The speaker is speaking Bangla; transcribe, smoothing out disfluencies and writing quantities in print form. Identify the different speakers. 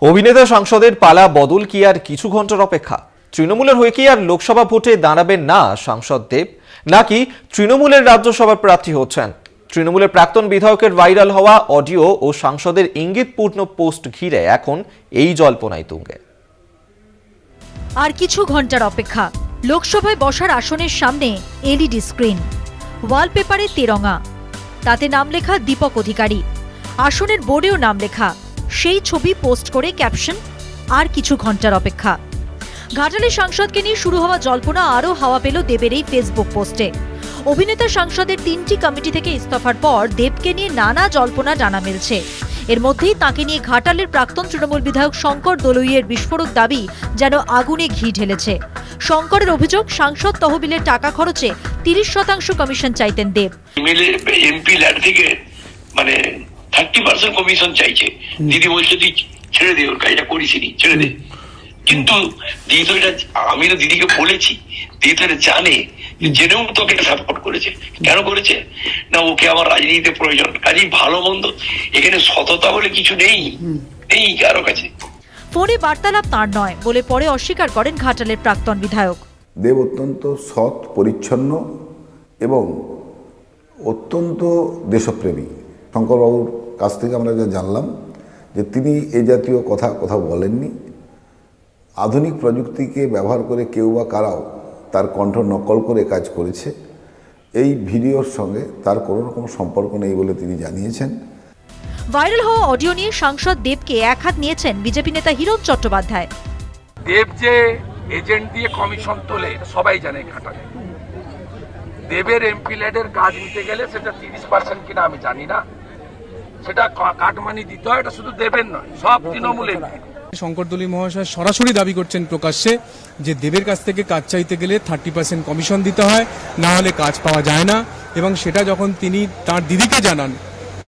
Speaker 1: অভিনেতা সাংসদের পালা বদল কি আর কিছু ঘন্টার অপেক্ষা? তৃণমূলের হয়ে কি আর লোকসভা ভোটে দাঁড়াবেন না সাংসদ দেব, নাকি তৃণমূলের রাজ্যসভার প্রার্থী হচ্ছেন? তৃণমূলের প্রাক্তন বিধায়কের ভাইরাল হওয়া অডিও ও সাংসদের ইঙ্গিতপূর্ণ পোস্ট ঘিরে এখন এই জল্পনায় তুঙ্গে।
Speaker 2: আর কিছু ঘন্টার অপেক্ষা। লোকসভায় বসার আসনের সামনে এলইডি স্ক্রিন, ওয়ালপেপারে তেরঙা, তাতে নাম লেখা দীপক অধিকারী। আসনের বোর্ডেও নাম লেখা, সেই ছবি পোস্ট করে ক্যাপশন, আর কিছু ঘন্টার অপেক্ষা। ঘাটালের সাংসদকে নিয়ে শুরু হওয়া জল্পনা আরও হাওয়া পেল দেবের এই ফেসবুক পোস্টে। অভিনেতা সাংসদের 3টি কমিটি থেকে ইস্তফার পর দেবকে নিয়ে নানা জল্পনা জানা মিলছে। এর মধ্যেই তাকে নিয়ে ঘাটালের প্রাক্তন তৃণমূল বিধায়ক শঙ্কর দলুইয়ের বিস্ফোরক দাবি যেন আগুনে ঘি ঢেলেছে। শঙ্করের অভিযোগ, সাংসদ তহবিলের টাকা খরচে 30% কমিশন চাইতেন দেব।
Speaker 3: এমপি ল্যাড থেকে মানে 30% কমিশন চাইছে। দিদি বলছে তুই ছেড়ে দে, ওর কাজটা করিসনি, ছেড়ে দে। কিন্তু দিদি তো এটা, আমি তো দিদিকে বলেছি, দিদি তো এটা জানে, জেনেও তোকে সাপোর্ট করেছে। কেন করেছে না, ওকে আমার রাজনীতিতে প্রয়োজন। কাজেই ভালো মন্দ এখানে সততা বলে কিছু নেই, নেই কারো কাছে।
Speaker 2: ফোনে বার্তালাপ তাঁর নয় বলে পরে অস্বীকার করেন ঘাটালের প্রাক্তন বিধায়ক।
Speaker 4: দেব অত্যন্ত সৎ, পরিচ্ছন্ন এবং অত্যন্ত দেশপ্রেমী। শঙ্করবাবুর কাছ থেকে আমরা যা জানলাম যে তিনি এই জাতীয় কথা বলেননি। আধুনিক প্রযুক্তিকে ব্যবহার করে কেউ বা কারাও তার কণ্ঠ নকল করে কাজ করেছে। এই ভিডিওর সঙ্গে তার কোনো রকম সম্পর্ক নেই বলে তিনি জানিয়েছেন।
Speaker 2: ভাইরাল হওয়া অডিও নিয়ে সাংসদ দেবকে এক হাত নিয়েছেন বিজেপি নেতা হিরণ চট্টোপাধ্যায়।
Speaker 5: দেব যে এজেন্ট দিয়ে কমিশন তোলে সবাই জানে ঘাটালে। দেবের এমপি ল্যাডের কাজ নিতে গেলে সেটা 30% কিনা আমি জানি না, সেটা কাটমানি দিতে হয়। এটা শুধু দেবের নয়, সব তৃণমূলের।
Speaker 6: শঙ্করদলী মহাশয় সরাসরি দাবি করছেন প্রকাশ্যে যে দেবের কাছ থেকে কাজ চাইতে গেলে 30% কমিশন দিতে হয়, না হলে কাজ পাওয়া যায় না। এবং সেটা যখন তিনি তার দিদিকে জানান